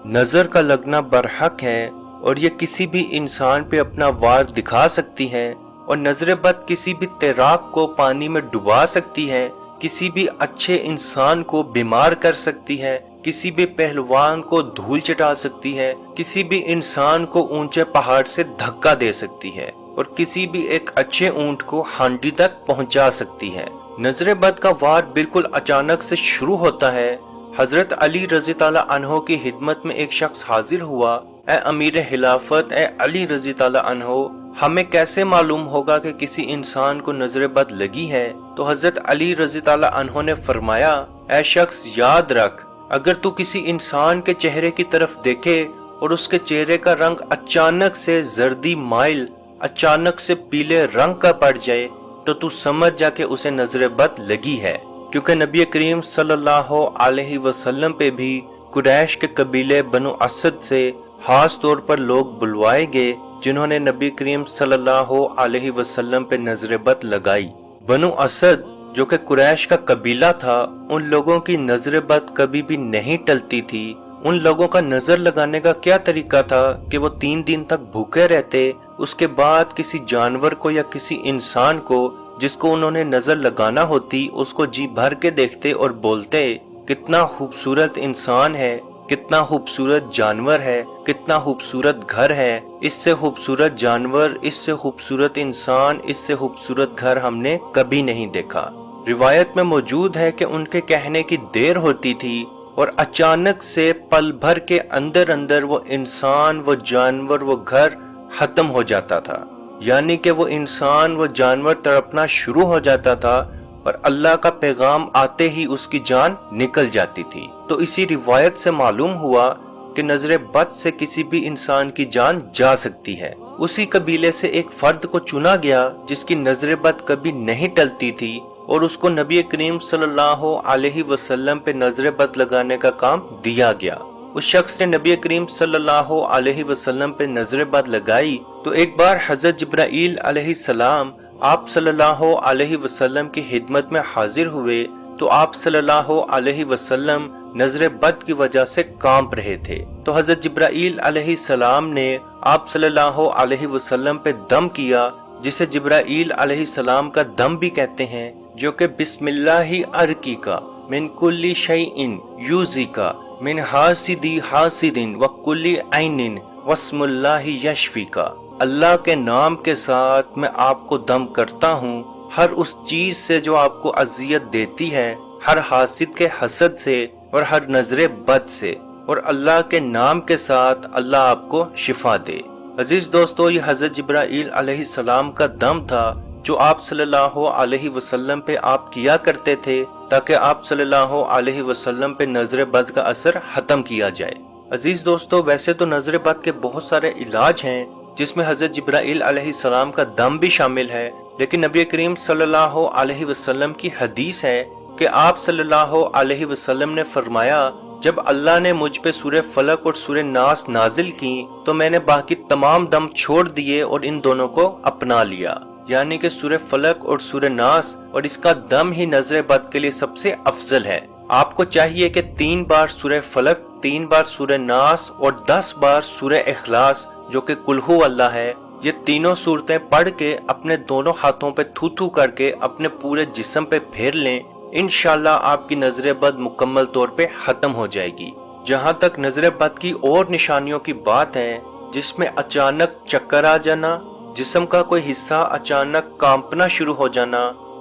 नजर का लगना बरहक है और ये किसी भी इंसान पे अपना वार दिखा सकती है और नजर बद किसी भी तैराक को पानी में डुबा सकती है, किसी भी अच्छे इंसान को बीमार कर सकती है, किसी भी पहलवान को धूल चटा सकती है, किसी भी इंसान को ऊंचे पहाड़ से धक्का दे सकती है और किसी भी एक अच्छे ऊंट को हांडी तक पहुंचा सकती है। नजर बद का वार बिल्कुल अचानक से शुरू होता है। हजरत अली रजी ताला अन्हो की खिदमत में एक शख्स हाजिर हुआ, ए अमीर हिलाफत, ए अली रजी ताला अन्हो, हमें कैसे मालूम होगा कि किसी इंसान को नजर बद लगी है? तो हजरत अली रजी ताला अन्हो ने फरमाया, ए शख्स याद रख, अगर तू किसी इंसान के चेहरे की तरफ देखे और उसके चेहरे का रंग अचानक से जर्दी माइल, अचानक से पीले रंग का पड़ जाए तो तू समझ जा के उसे नजर बद लगी है। क्योंकि नबी करीम सल्लल्लाहु अलैहि वसल्लम पे भी कुरैश के कबीले बनु असद से खास तौर पर लोग बुलवाए गए जिन्होंने नबी करीम सल्लल्लाहु अलैहि वसल्लम पे नजर बद लगाई। बनु असद जो कि कुरैश का कबीला था, उन लोगों की नजर बद कभी भी नहीं टलती थी। उन लोगों का नजर लगाने का क्या तरीका था कि वो 3 दिन तक भूखे रहते, उसके बाद किसी जानवर को या किसी इंसान को जिसको उन्होंने नजर लगाना होती उसको जी भर के देखते और बोलते, कितना खूबसूरत इंसान है, कितना खूबसूरत जानवर है, कितना खूबसूरत घर है, इससे खूबसूरत जानवर, इससे खूबसूरत इंसान, इससे खूबसूरत घर हमने कभी नहीं देखा। रिवायत में मौजूद है कि उनके कहने की देर होती थी और अचानक से पल भर के अंदर अंदर वो इंसान, वो जानवर, वो घर खत्म हो जाता था। यानी कि वो इंसान, वो जानवर तड़पना शुरू हो जाता था और अल्लाह का पैगाम आते ही उसकी जान निकल जाती थी। तो इसी रिवायत से मालूम हुआ कि नजर बद से किसी भी इंसान की जान जा सकती है। उसी कबीले से एक फर्द को चुना गया जिसकी नजर बद कभी नहीं टलती थी और उसको नबी करीम सल्लल्लाहु अलैहि वसल्लम पे नजर बद लगाने का काम दिया गया। उस शख्स ने नबी करीम सल्लल्लाहु अलैहि वसल्लम पे नजर बद लगाई तो एक बार हजरत जिब्राईल अलैहिस्सलाम आप सल्लल्लाहु अलैहि वसल्लम की खिदमत में हाजिर हुए तो आप सल्लल्लाहु अलैहि वसल्लम नजर बद की वजह से कांप रहे थे। तो हजरत जिब्राईल अलैहिस्सलाम ने आप सल्लल्लाहु अलैहि वसल्लम पे दम किया, जिसे जिब्राईल अलैहिस्सलाम का दम भी कहते हैं, जो कि बिस्मिल्लाहि अर्कीका मिन कुल्ली शैइन यूज़िका मिन हासिदी हासिदिन व कुल्ली ऐनिन वस्मुल्लाहि यशफिका। अल्लाह के नाम के साथ मैं आपको दम करता हूँ हर उस चीज से जो आपको अजियत देती है, हर हासिद के हसद से और हर नजरे बद से, और अल्लाह के नाम के साथ अल्लाह आपको शिफा दे। अजीज दोस्तों, ये हजरत जिब्राईल अलैहिस्सलाम का दम था जो आप सल्लल्लाहु अलैहि वसल्लम पे आप किया करते थे ताकि आप सल्लल्लाहु अलैहि वसल्लम पे नजर बद का असर खत्म किया जाए। अजीज दोस्तों, वैसे तो नजर बद के बहुत सारे इलाज हैं जिसमें हजरत जिब्राईल अलैहिस्सलाम का दम भी शामिल है, लेकिन नबी करीम सल्लल्लाहु अलैहि वसल्लम की हदीस है कि आप सल्लल्लाहु अलैहि वसल्लम ने फरमाया, जब अल्लाह ने मुझ पे सूरह फलक और सूरह नास नाजिल की तो मैंने बाकी तमाम दम छोड़ दिए और इन दोनों को अपना लिया। यानी कि सूरह फलक और सूरह नास और इसका दम ही नजर बद के लिए सबसे अफजल है। आपको चाहिए कि 3 बार सूरह फलक, 3 बार सूरह नास और 10 बार सूरह इखलास जो कि कुल हु अल्लाह है, ये तीनों सूरतें पढ़ के अपने दोनों हाथों पे थू थू करके अपने पूरे जिस्म पे फेर लें। इंशाल्लाह आपकी नजर बद मुकम्मल तौर पे खत्म हो जाएगी। जहाँ तक नजर बद की और निशानियों की बात है, जिसमें अचानक चक्कर आ जाना, जिस्म का कोई हिस्सा अचानक कांपना शुरू हो जाना,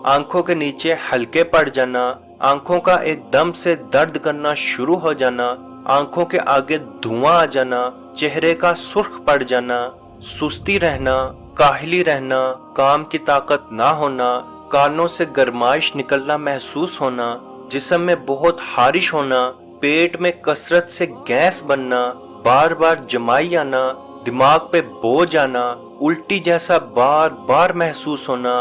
आंखों के नीचे हल्के पड़ जाना, आंखों का एकदम से दर्द करना शुरू हो जाना, आंखों के आगे धुआं आ जाना, चेहरे का सुर्ख पड़ जाना, सुस्ती रहना, काहली रहना, काम की ताकत ना होना, कानों से गर्माइश निकलना महसूस होना, जिस्म में बहुत हारिश होना, पेट में कसरत से गैस बनना, बार बार जमाई आना, दिमाग पे बोझ आना, उल्टी जैसा बार बार महसूस होना,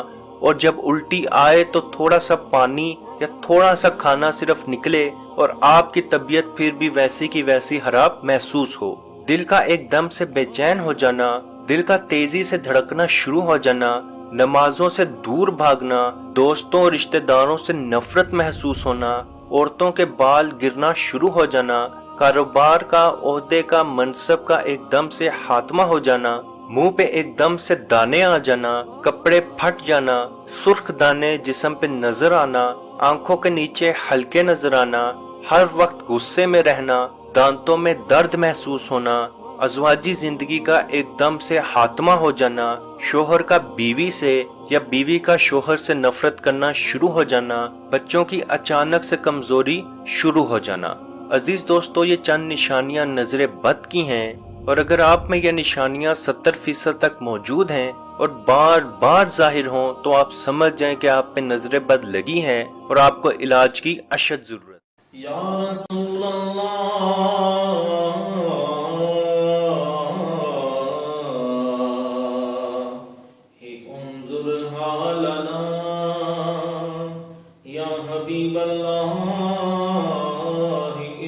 और जब उल्टी आए तो थोड़ा सा पानी या थोड़ा सा खाना सिर्फ निकले और आपकी तबीयत फिर भी वैसी की वैसी खराब महसूस हो, दिल का एकदम से बेचैन हो जाना, दिल का तेजी से धड़कना शुरू हो जाना, नमाजों से दूर भागना, दोस्तों और रिश्तेदारों से नफरत महसूस होना, औरतों के बाल गिरना शुरू हो जाना, کاروبار کا، عہدے کا، منصب کا ایک دم سے خاتمہ ہو جانا، منہ پہ ایک دم سے دانے آ جانا، کپڑے پھٹ جانا، سرخ دانے جسم پہ نظر آنا، آنکھوں کے نیچے ہلکے نظر آنا، ہر وقت غصے میں رہنا، دانتوں میں درد محسوس ہونا، ازواجی زندگی کا ایک دم سے خاتمہ ہو جانا، شوہر کا بیوی سے یا بیوی کا شوہر سے نفرت کرنا شروع ہو جانا، بچوں کی اچانک سے کمزوری شروع ہو جانا۔ عزیز دوستو، یہ چند نشانیاں نظر بد کی ہیں، اور اگر آپ میں یہ نشانیاں 70% تک موجود ہیں اور بار بار ظاہر ہوں تو آپ سمجھ جائیں کہ آپ پہ نظر بد لگی ہے اور آپ کو علاج کی اشد ضرورت۔ یا رسول اللہ انظر حالنا، یا حبیب اللہ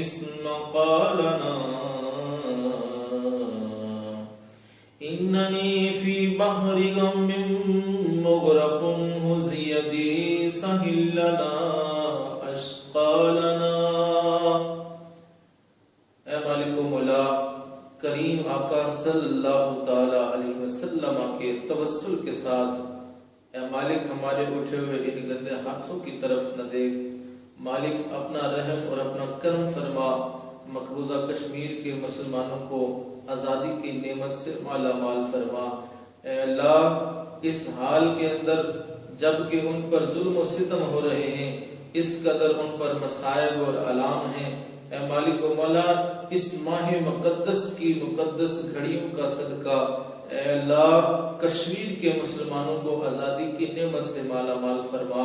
اسمع قالنا، اننی فی بحر غم مغرق ہز یدی سہل لنا اشقالنا۔ اے مالک و مولا کریم آقا صلی اللہ تعالی علیہ وسلم کے توسل کے ساتھ، اے مالک ہمارے اٹھے ہوئے ان گندے ہاتھوں کی طرف نہ دیکھ، مالک اپنا رحم اور اپنا کرم فرما، مقبوضہ کشمیر کے مسلمانوں کو آزادی کی نعمت سے مالا مال فرما۔ اے اللہ اس حال کے اندر جب کہ ان پر ظلم و ستم ہو رہے ہیں، اس قدر ان پر مصائب اور علام ہیں، اے مالک و مولا اس ماہ مقدس کی مقدس گھڑیوں کا صدقہ اے اللہ کشمیر کے مسلمانوں کو آزادی کی نعمت سے مالا مال فرما۔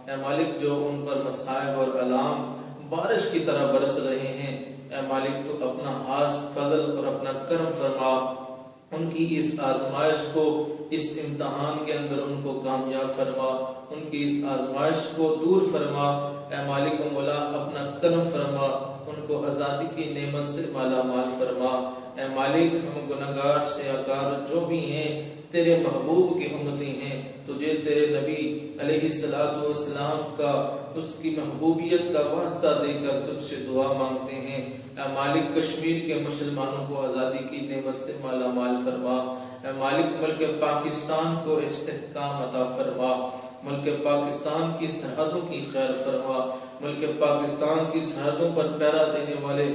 اے مالک جو ان پر مصائب اور علام بارش کی طرح برس رہے ہیں، اے مالک تو اپنا خاص فضل اور اپنا کرم فرما، ان کی اس آزمائش کو، اس امتحان کے اندر ان کو کامیاب فرما، ان کی اس آزمائش کو دور فرما۔ اے مالک و مولا اپنا کرم فرما، ان کو آزادی کی نعمت سے مالا مال فرما۔ اے مالک ہم گناہگار سیاکار جو بھی ہیں تیرے محبوب کی امتی ہیں، تجھے تیرے نبی علیہ السلام کا اس کی محبوبیت کا واسطہ دے کر تجھ سے دعا مانگتے ہیں۔ اے مالک کشمیر کے مسلمانوں کو آزادی کی نعمت سے مالا مال فرما۔ اے مالک ملک پاکستان کو استحکام عطا فرما، ملک پاکستان کی سرحدوں کی خیر فرما، ملک پاکستان کی سرحدوں پر پہرا دینے والے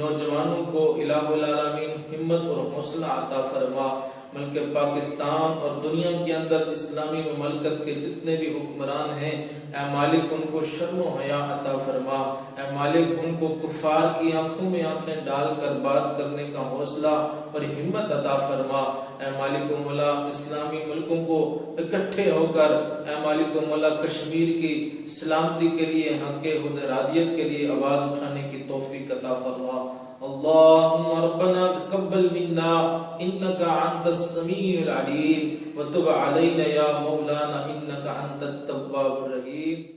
نوجوانوں کو الہ العالمین ہمت اور حوصلہ عطا فرما۔ ملک پاکستان اور دنیا کے اندر اسلامی مملکت کے جتنے بھی حکمران ہیں، اے مالک ان کو شرم و حیا عطا فرما۔ اے مالک ان کو کفار کی آنکھوں میں آنکھیں ڈال کر بات کرنے کا حوصلہ اور ہمت عطا فرما۔ اے مالک و مولا اسلامی ملکوں کو اکٹھے ہو کر اے مالک و مولا کشمیر کی سلامتی کے لیے، حق خودارادیت کے لیے آواز اٹھانے کی توفیق عطا فرما۔ اللہم ربنا تقبل منا انکا انت السمیع العلیم وتب علینا یا مولانا انکا انت التواب الرحیم۔